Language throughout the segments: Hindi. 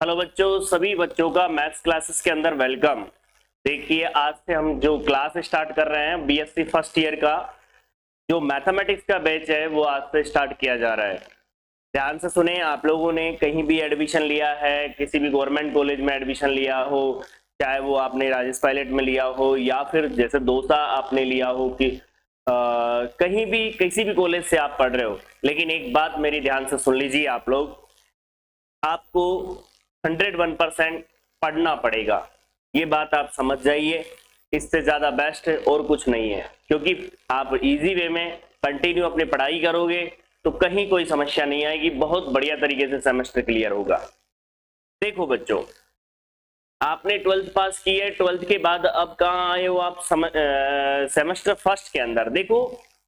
हेलो बच्चों, सभी बच्चों का मैथ्स क्लासेस के अंदर वेलकम। देखिए, आज से हम जो क्लास स्टार्ट कर रहे हैं बीएससी फर्स्ट ईयर का जो मैथमेटिक्स का बैच है वो आज से स्टार्ट किया जा रहा है। ध्यान से सुने, आप लोगों ने कहीं भी एडमिशन लिया है, किसी भी गवर्नमेंट कॉलेज में एडमिशन लिया हो, चाहे वो आपने राजेश पायलट में लिया हो या फिर जैसे दोसा आपने लिया हो कि कहीं भी किसी भी कॉलेज से आप पढ़ रहे हो, लेकिन एक बात मेरी ध्यान से सुन लीजिए आप लोग, आपको 101% पढ़ना पड़ेगा। ये बात आप समझ जाइए, इससे ज्यादा बेस्ट और कुछ नहीं है, क्योंकि आप इजी वे में कंटिन्यू अपनी पढ़ाई करोगे तो कहीं कोई समस्या नहीं आएगी, बहुत बढ़िया तरीके से सेमेस्टर क्लियर होगा। देखो बच्चों, आपने 12th पास की है, 12th के बाद अब कहाँ आए हो आप सेमेस्टर फर्स्ट के अंदर। देखो,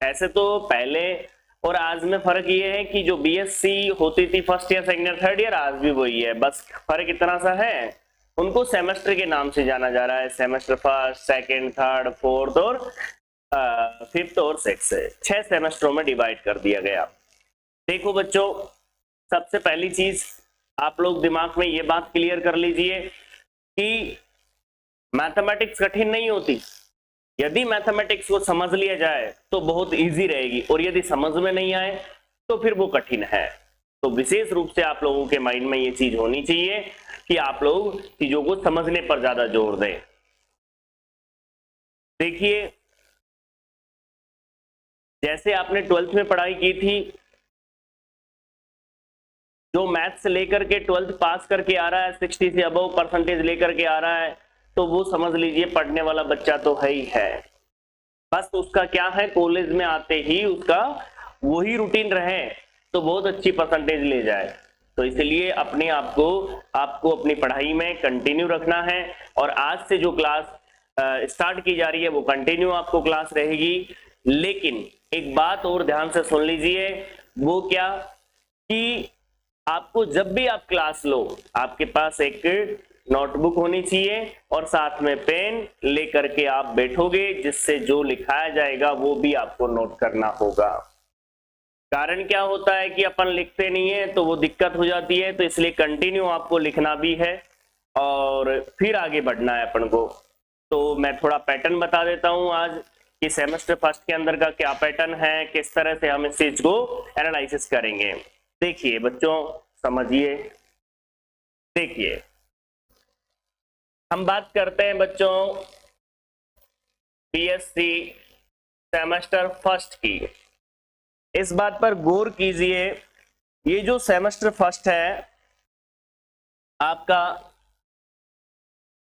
ऐसे तो पहले और आज में फर्क ये है कि जो बीएससी होती थी first year second year third year, आज भी वही है, बस फर्क इतना सा है, उनको सेमेस्टर के नाम से जाना जा रहा है। Semester first, second, third, fourth और फिफ्थ और सिक्स, 6 सेमेस्टरों में डिवाइड कर दिया गया। देखो बच्चों, सबसे पहली चीज आप लोग दिमाग में ये बात क्लियर कर लीजिए कि मैथमेटिक्स कठिन नहीं होती। यदि मैथमेटिक्स को समझ लिया जाए तो बहुत इजी रहेगी, और यदि समझ में नहीं आए तो फिर वो कठिन है। तो विशेष रूप से आप लोगों के माइंड में ये चीज होनी चाहिए कि आप लोग चीजों को समझने पर ज्यादा जोर दें। देखिए, जैसे आपने 12th में पढ़ाई की थी, जो मैथ्स लेकर के 12th पास करके आ रहा है, 60 से अबव परसेंटेज लेकर के आ रहा है, तो वो समझ लीजिए पढ़ने वाला बच्चा तो है ही है। बस उसका क्या है, कॉलेज में आते ही उसका वही रूटीन रहे तो बहुत अच्छी परसेंटेज ले जाए। तो इसलिए अपने आप को आपको अपनी पढ़ाई में कंटिन्यू रखना है, और आज से जो क्लास स्टार्ट की जा रही है वो कंटिन्यू आपको क्लास रहेगी। लेकिन एक बात और ध्यान से सुन लीजिए, वो क्या कि आपको जब भी आप क्लास लो, आपके पास एक नोटबुक होनी चाहिए और साथ में पेन लेकर के आप बैठोगे, जिससे जो लिखाया जाएगा वो भी आपको नोट करना होगा। कारण क्या होता है कि अपन लिखते नहीं है तो वो दिक्कत हो जाती है, तो इसलिए कंटिन्यू आपको लिखना भी है और फिर आगे बढ़ना है अपन को। तो मैं थोड़ा पैटर्न बता देता हूं आज कि सेमेस्टर फर्स्ट के अंदर का क्या पैटर्न है, किस तरह से हम इस चीज को एनालिसिस करेंगे। देखिए बच्चों, समझिए। देखिए, हम बात करते हैं बच्चों बीएससी सेमेस्टर फर्स्ट की। इस बात पर गौर कीजिए, ये जो सेमेस्टर फर्स्ट है आपका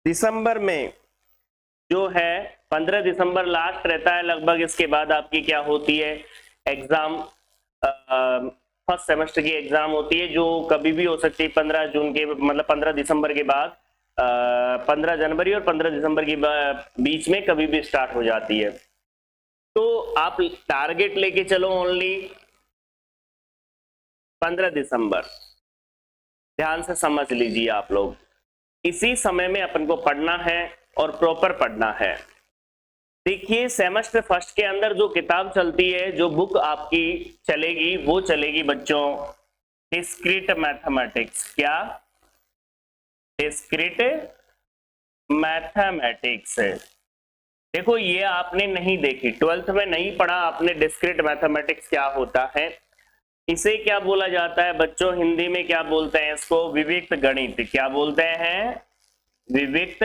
दिसंबर में जो है, 15 दिसंबर लास्ट रहता है लगभग। इसके बाद आपकी क्या होती है, एग्जाम, फर्स्ट सेमेस्टर की एग्जाम होती है, जो कभी भी हो सकती है 15 जून के, मतलब 15 दिसंबर के बाद 15 जनवरी और 15 दिसंबर के बीच में कभी भी स्टार्ट हो जाती है। तो आप टारगेट लेके चलो ओनली 15 दिसंबर। ध्यान से समझ लीजिए आप लोग, इसी समय में अपन को पढ़ना है और प्रॉपर पढ़ना है। देखिए, सेमेस्टर फर्स्ट के अंदर जो किताब चलती है, जो बुक आपकी चलेगी, वो चलेगी बच्चों डिस्क्रीट मैथमेटिक्स। क्या? Discrete mathematics. देखो, ये आपने नहीं देखी, 12th में नहीं पढ़ा आपने डिस्क्रीट मैथमेटिक्स क्या होता है। इसे क्या बोला जाता है बच्चों, हिंदी में क्या बोलते हैं इसको? विविक्त गणित। क्या बोलते हैं? विविक्त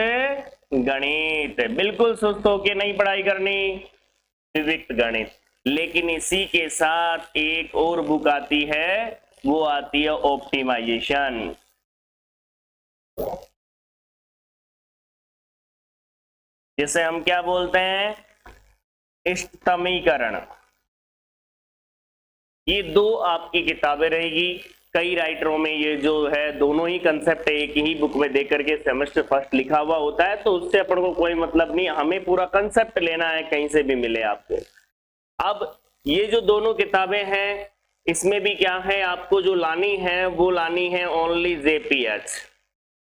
गणित। बिल्कुल सुस्त होके नहीं पढ़ाई करनी, विविक्त गणित। लेकिन इसी के साथ एक और बुक आती है, वो आती है ऑप्टिमाइजेशन। जिसे हम क्या बोलते हैं? इष्टतमीकरण। ये दो आपकी किताबें रहेगी। कई राइटरों में ये जो है दोनों ही कंसेप्ट एक ही बुक में देकर के सेमेस्टर फर्स्ट लिखा हुआ होता है, तो उससे अपन को कोई मतलब नहीं, हमें पूरा कंसेप्ट लेना है, कहीं से भी मिले आपको। अब ये जो दोनों किताबें हैं, इसमें भी क्या है, आपको जो लानी है वो लानी है ओनली जेपीएच,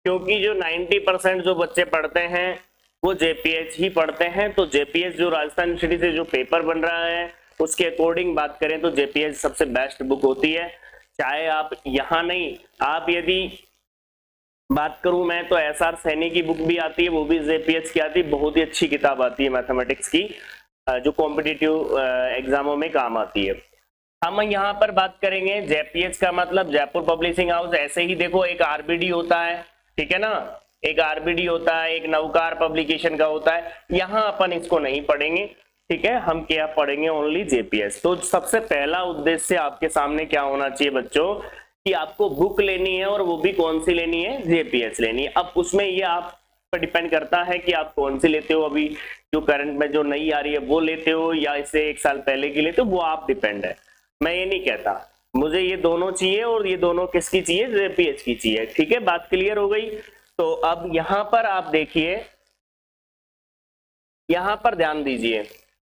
क्योंकि जो 90% जो बच्चे पढ़ते हैं वो जेपीएच ही पढ़ते हैं। तो जेपीएच जो राजस्थान यूनिवर्सिटी से जो पेपर बन रहा है उसके अकॉर्डिंग बात करें तो जेपीएच सबसे बेस्ट बुक होती है। चाहे आप यहाँ नहीं, आप यदि बात करूं मैं तो SR सैनी की बुक भी आती है, वो भी JPH की आती है, बहुत ही अच्छी किताब आती है मैथमेटिक्स की, जो कॉम्पिटिटिव एग्जामों में काम आती है। हम यहाँ पर बात करेंगे JPH का मतलब जयपुर पब्लिशिंग हाउस। ऐसे ही देखो एक RBD होता है, ठीक है ना, एक RBD होता है, एक नवकार पब्लिकेशन का होता है। यहाँ अपन इसको नहीं पढ़ेंगे, ठीक है, हम क्या पढ़ेंगे, ओनली JPH। तो सबसे पहला उद्देश्य आपके सामने क्या होना चाहिए बच्चों, कि आपको बुक लेनी है, और वो भी कौन सी लेनी है, JPH लेनी है। अब उसमें ये आप पर डिपेंड करता है कि आप कौन सी लेते हो, अभी जो करंट में जो नई आ रही है वो लेते हो, या इससे 1 साल पहले की लेते हो, वो आप डिपेंड है। मैं ये नहीं कहता, मुझे ये दोनों चाहिए, और ये दोनों किसकी चाहिए, JPH की चाहिए, ठीक है, बात क्लियर हो गई। तो अब यहाँ पर आप देखिए, यहाँ पर ध्यान दीजिए,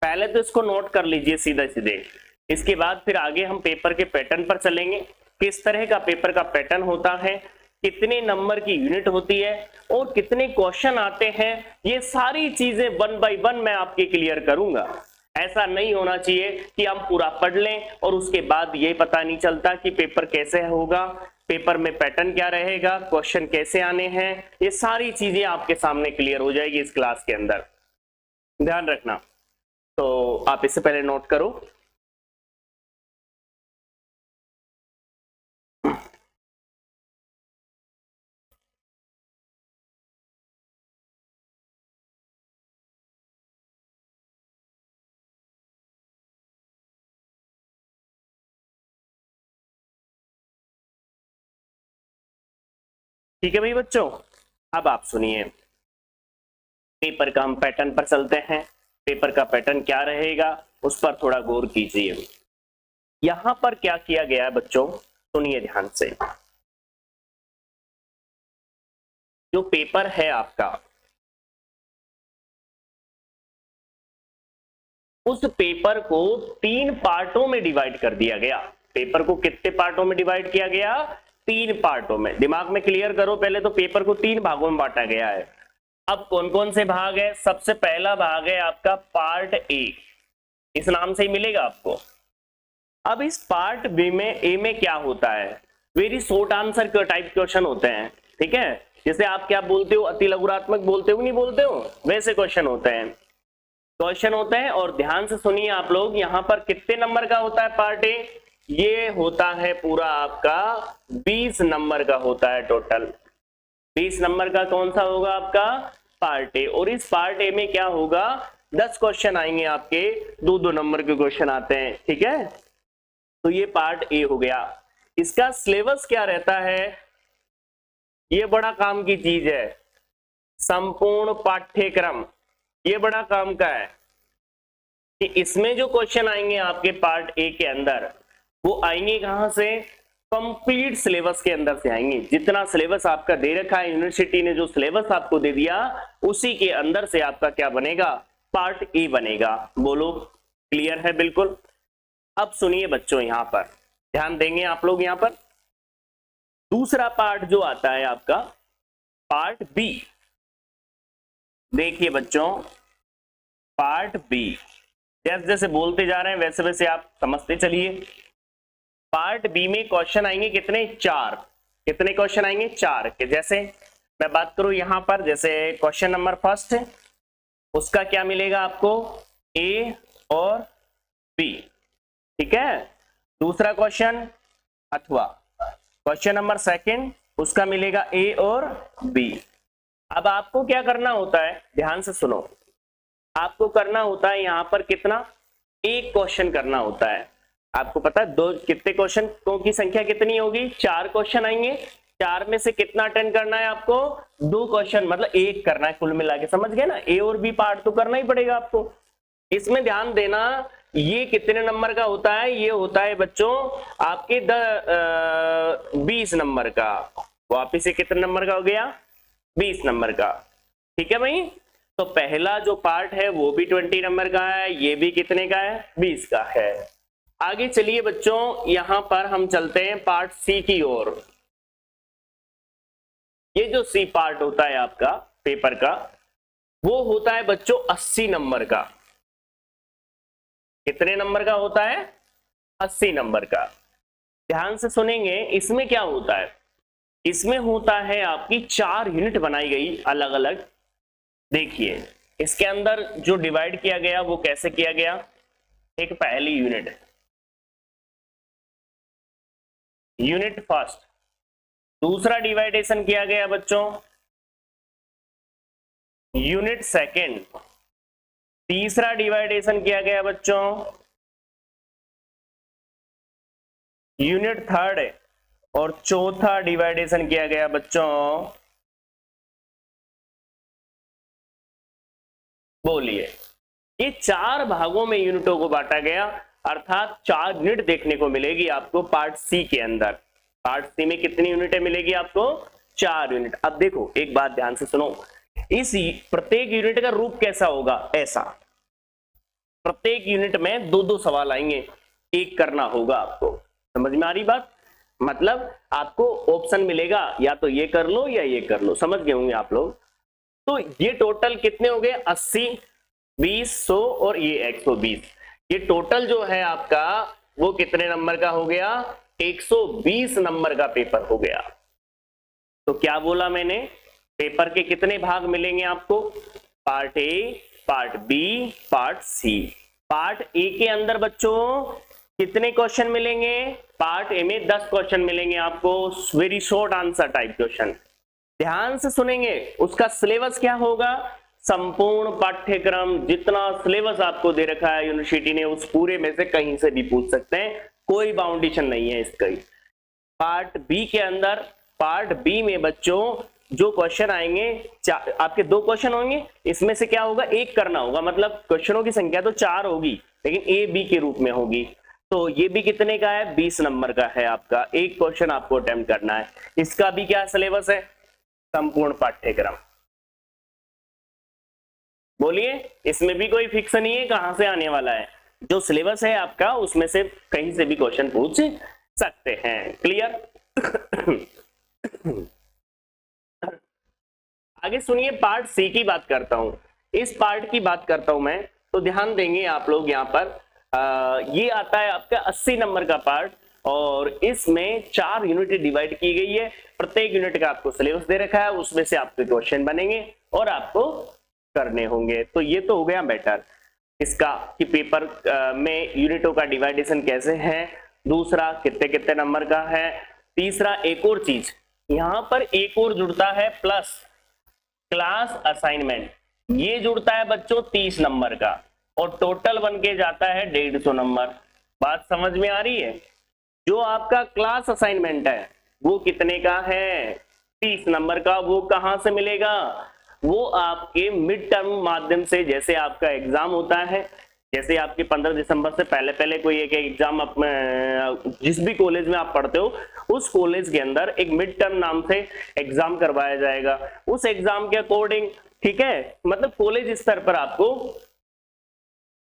पहले तो इसको नोट कर लीजिए सीधे सीधे, इसके बाद फिर आगे हम पेपर के पैटर्न पर चलेंगे, किस तरह का पेपर का पैटर्न होता है, कितने नंबर की यूनिट होती है, और कितने क्वेश्चन आते हैं, ये सारी चीजें 1 बाय 1 मैं आपके क्लियर करूंगा। ऐसा नहीं होना चाहिए कि हम पूरा पढ़ लें और उसके बाद ये पता नहीं चलता कि पेपर कैसे होगा, पेपर में पैटर्न क्या रहेगा, क्वेश्चन कैसे आने हैं, ये सारी चीजें आपके सामने क्लियर हो जाएगी इस क्लास के अंदर, ध्यान रखना। तो आप इससे पहले नोट करो। ठीक है भाई बच्चों, अब आप सुनिए, पेपर का हम पैटर्न पर चलते हैं। पेपर का पैटर्न क्या रहेगा उस पर थोड़ा गौर कीजिए। यहां पर क्या किया गया है बच्चों, सुनिए ध्यान से। जो पेपर है आपका, उस पेपर को 3 पार्टों में डिवाइड कर दिया गया। पेपर को कितने पार्टों में डिवाइड किया गया, 3 पार्टों में। दिमाग में क्लियर करो, पहले तो पेपर को 3 भागों में बांटा गया है। अब कौन कौन से भाग है, सबसे पहला भाग है आपका पार्ट ए, इस नाम से ही मिलेगा आपको। अब इस पार्ट बी में, ए में क्या होता है, वेरी शॉर्ट आंसर के टाइप क्वेश्चन होते हैं, ठीक है, जैसे आप क्या बोलते हो, अति लघुरात्मक बोलते हो नहीं बोलते हो, वैसे क्वेश्चन होते हैं, और ध्यान से सुनिए आप लोग, यहाँ पर कितने नंबर का होता है पार्ट ए, ये होता है पूरा आपका 20 नंबर का होता है टोटल। 20 नंबर का कौन सा होगा आपका, पार्ट ए। और इस पार्ट ए में क्या होगा, 10 क्वेश्चन आएंगे आपके, 2-2 नंबर के क्वेश्चन आते हैं, ठीक है। तो ये पार्ट ए हो गया। इसका सिलेबस क्या रहता है, ये बड़ा काम की चीज है, संपूर्ण पाठ्यक्रम, ये बड़ा काम का है कि इसमें जो क्वेश्चन आएंगे आपके पार्ट ए के अंदर, वो आएंगे कहां से, कंप्लीट सिलेबस के अंदर से आएंगे। जितना सिलेबस आपका दे रखा है, यूनिवर्सिटी ने जो सिलेबस आपको दे दिया, उसी के अंदर से आपका क्या बनेगा, पार्ट ए बनेगा। बोलो क्लियर है बिल्कुल। अब सुनिए बच्चों, यहां पर ध्यान देंगे आप लोग, यहां पर दूसरा पार्ट जो आता है आपका पार्ट बी। देखिए बच्चों, पार्ट बी, जैसे जैसे बोलते जा रहे हैं वैसे वैसे आप समझते चलिए। पार्ट बी में क्वेश्चन आएंगे कितने, 4। कितने क्वेश्चन आएंगे, 4 के। जैसे मैं बात करूं यहां पर, जैसे क्वेश्चन नंबर फर्स्ट, उसका क्या मिलेगा आपको, ए और बी, ठीक है। दूसरा क्वेश्चन अथवा क्वेश्चन नंबर सेकंड, उसका मिलेगा ए और बी। अब आपको क्या करना होता है, ध्यान से सुनो, आपको करना होता है यहां पर कितना, 1 क्वेश्चन करना होता है। आपको पता है दो कितने क्वेश्चन की संख्या कितनी होगी, 4 क्वेश्चन आएंगे, 4 में से कितना अटेंड करना है आपको, 2 क्वेश्चन, मतलब 1 करना है कुल मिला के, समझ गए ना। ए और बी पार्ट तो करना ही पड़ेगा आपको। इसमें ध्यान देना, ये कितने नंबर का होता है, ये होता है बच्चों आपके 20 नंबर का। वापिस से कितने नंबर का हो गया, 20 नंबर का, ठीक है भाई। तो पहला जो पार्ट है वो भी 20 नंबर का है, ये भी कितने का है, 20 का है। आगे चलिए बच्चों, यहां पर हम चलते हैं पार्ट सी की ओर। ये जो सी पार्ट होता है आपका पेपर का, वो होता है बच्चों 80 नंबर का। कितने नंबर का होता है, 80 नंबर का। ध्यान से सुनेंगे, इसमें क्या होता है, इसमें होता है आपकी 4 यूनिट बनाई गई अलग अलग। देखिए इसके अंदर जो डिवाइड किया गया वो कैसे किया गया, एक पहली यूनिट, यूनिट फर्स्ट। दूसरा डिवाइडेशन किया गया बच्चों यूनिट सेकंड। तीसरा डिवाइडेशन किया गया बच्चों यूनिट थर्ड। और चौथा डिवाइडेशन किया गया बच्चों, बोलिए, ये 4 भागों में यूनिटों को बांटा गया, अर्थात 4 यूनिट देखने को मिलेगी आपको पार्ट सी के अंदर। पार्ट सी में कितनी यूनिटें मिलेगी आपको, 4 यूनिट। अब देखो एक बात ध्यान से सुनो, इस प्रत्येक यूनिट का रूप कैसा होगा, ऐसा। प्रत्येक यूनिट में 2-2 सवाल आएंगे, एक करना होगा आपको। समझ में आ रही बात, मतलब आपको ऑप्शन मिलेगा या तो ये कर लो या ये कर लो, समझ गए होंगे आप लोग। तो ये टोटल कितने हो गए, 80, 20, 100 और ये 120। ये टोटल जो है आपका वो कितने नंबर का हो गया, 120 नंबर का पेपर हो गया। तो क्या बोला मैंने, पेपर के कितने भाग मिलेंगे आपको, part A, part B, part C. Part A के अंदर बच्चों कितने क्वेश्चन मिलेंगे, पार्ट ए में 10 क्वेश्चन मिलेंगे आपको, very short answer type question. ध्यान से सुनेंगे, उसका सिलेबस क्या होगा, संपूर्ण पाठ्यक्रम जितना सिलेबस आपको दे रखा है यूनिवर्सिटी ने, उस पूरे में से कहीं से भी पूछ सकते हैं, कोई बाउंडेशन नहीं है इसका। पार्ट बी के अंदर, पार्ट बी में बच्चों जो क्वेश्चन आएंगे, आपके 2 क्वेश्चन होंगे, इसमें से क्या होगा, एक करना होगा, मतलब क्वेश्चनों की संख्या तो 4 होगी लेकिन ए बी के रूप में होगी। तो ये भी कितने का है, 20 नंबर का है आपका, एक क्वेश्चन आपको अटेम्प्ट करना है। इसका भी क्या सिलेबस है, संपूर्ण पाठ्यक्रम। बोलिए, इसमें भी कोई फिक्स नहीं है कहां से आने वाला है, जो सिलेबस है आपका उसमें से कहीं से भी क्वेश्चन पूछ सकते हैं। क्लियर। आगे सुनिए, पार्ट सी की बात करता हूं, इस पार्ट की बात करता हूं मैं, तो ध्यान देंगे आप लोग यहाँ पर। ये आता है आपका 80 नंबर का पार्ट, और इसमें 4 यूनिट डिवाइड की गई है। प्रत्येक यूनिट का आपको सिलेबस दे रखा है, उसमें से आपके क्वेश्चन बनेंगे और आपको करने होंगे। तो ये तो हो गया बेटर इसका कि पेपर में यूनिटों का डिवाइडेशन कैसे है, दूसरा कितने कितने नंबर का है, तीसरा एक और चीज यहां पर एक और जुड़ता है, प्लस क्लास असाइनमेंट, ये जुड़ता है बच्चों 30 नंबर का, और टोटल बन के जाता है 150 नंबर। बात समझ में आ रही है। जो आपका क्लास असाइनमेंट है वो कितने का है, 30 नंबर का। वो कहां से मिलेगा, वो आपके मिड टर्म माध्यम से, जैसे आपका एग्जाम होता है, जैसे आपके 15 दिसंबर से पहले पहले कोई एक एग्जाम जिस भी कॉलेज में आप पढ़ते हो उस कॉलेज के अंदर एक मिड टर्म नाम से एग्जाम करवाया जाएगा, उस एग्जाम के अकॉर्डिंग, ठीक है, मतलब कॉलेज स्तर पर आपको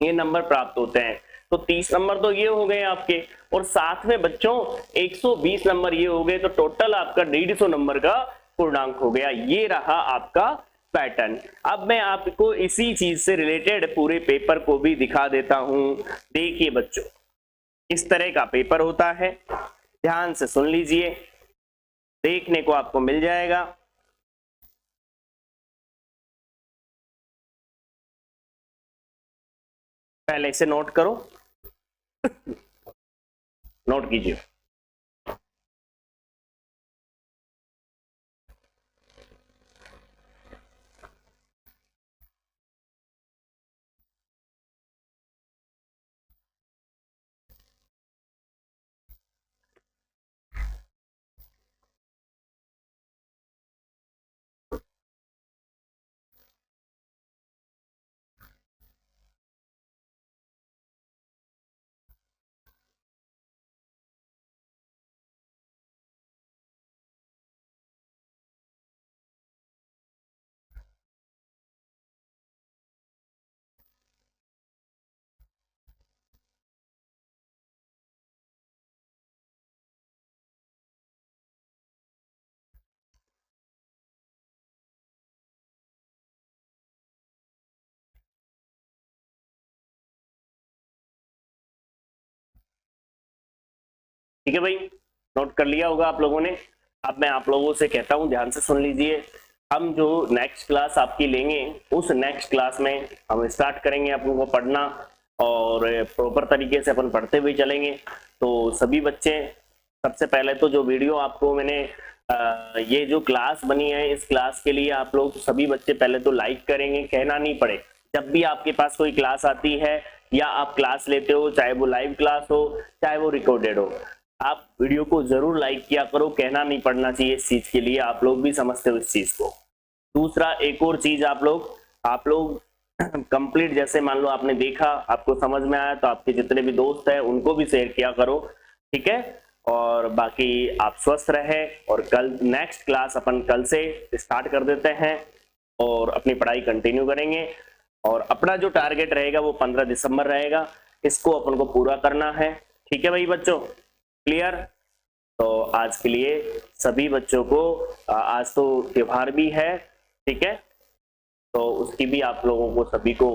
ये नंबर प्राप्त होते हैं। तो 30 नंबर तो ये हो गए आपके, और साथ में बच्चों 120 नंबर ये हो गए, तो टोटल आपका 150 नंबर का पूर्णांक हो गया। ये रहा आपका पैटर्न। अब मैं आपको इसी चीज से रिलेटेड पूरे पेपर को भी दिखा देता हूं। देखिए बच्चों, इस तरह का पेपर होता है, ध्यान से सुन लीजिए, देखने को आपको मिल जाएगा। पहले इसे नोट करो, नोट कीजिए। ठीक है भाई, नोट कर लिया होगा आप लोगों ने। अब मैं आप लोगों से कहता हूं, ध्यान से सुन लीजिए। हम जो नेक्स्ट क्लास आपकी लेंगे, उस नेक्स्ट क्लास में हम स्टार्ट करेंगे अपन को पढ़ना, और प्रॉपर तरीके से अपन पढ़ते हुए चलेंगे। तो सभी बच्चे, सबसे पहले तो जो वीडियो आपको मैंने ये जो क्लास बनी है, इस क्लास के लिए आप लोग सभी बच्चे पहले तो लाइक करेंगे, कहना नहीं पड़े। जब भी आपके पास कोई क्लास आती है या आप क्लास लेते हो, चाहे वो लाइव क्लास हो चाहे वो रिकॉर्डेड हो, आप वीडियो को जरूर लाइक किया करो, कहना नहीं पड़ना चाहिए इस चीज के लिए, आप लोग भी समझते हो इस चीज को। दूसरा, एक और चीज, आप लोग कंप्लीट, जैसे मान लो आपने देखा, आपको समझ में आया, तो आपके जितने भी दोस्त हैं उनको भी शेयर किया करो, ठीक है। और बाकी आप स्वस्थ रहे, और कल नेक्स्ट क्लास अपन कल से स्टार्ट कर देते हैं और अपनी पढ़ाई कंटिन्यू करेंगे। और अपना जो टारगेट रहेगा वो 15 दिसंबर रहेगा, इसको अपन को पूरा करना है, ठीक है भाई बच्चों, क्लियर। तो आज के लिए सभी बच्चों को, आज तो त्योहार भी है, ठीक है, तो उसकी भी आप लोगों को सभी को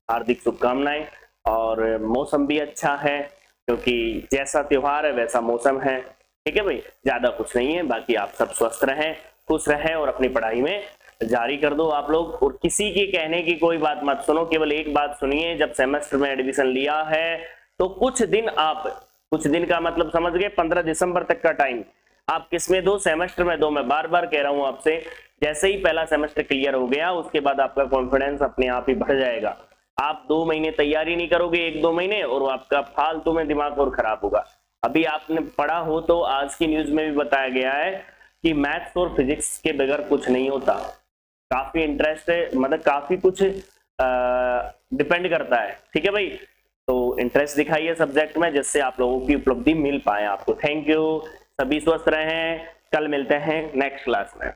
हार्दिक शुभकामनाएं। और मौसम भी अच्छा है, क्योंकि जैसा त्योहार है वैसा मौसम है, ठीक है भाई, ज्यादा कुछ नहीं है। बाकी आप सब स्वस्थ रहें, खुश रहें, और अपनी पढ़ाई में जारी कर दो आप लोग। और किसी के कहने की कोई बात मत सुनो, केवल एक बात सुनिए, जब सेमेस्टर में एडमिशन लिया है तो कुछ दिन का मतलब समझ गए, 15 दिसंबर तक का टाइम आप किस में दो, सेमेस्टर में दो। मैं बार बार कह रहा हूं आपसे, जैसे ही पहला सेमेस्टर क्लियर हो गया उसके बाद आपका कॉन्फिडेंस अपने आप ही बढ़ जाएगा। आप 2 महीने तैयारी नहीं करोगे, 1-2 महीने, और आपका फालतू में दिमाग और खराब होगा। अभी आपने पढ़ा हो तो आज की न्यूज में भी बताया गया है कि मैथ्स और फिजिक्स के बगैर कुछ नहीं होता। काफी इंटरेस्ट है, मतलब काफी कुछ डिपेंड करता है, ठीक है भाई। तो इंटरेस्ट दिखाइए सब्जेक्ट में, जिससे आप लोगों की उपलब्धि मिल पाए आपको। थैंक यू, सभी स्वस्थ रहें, कल मिलते हैं नेक्स्ट क्लास में।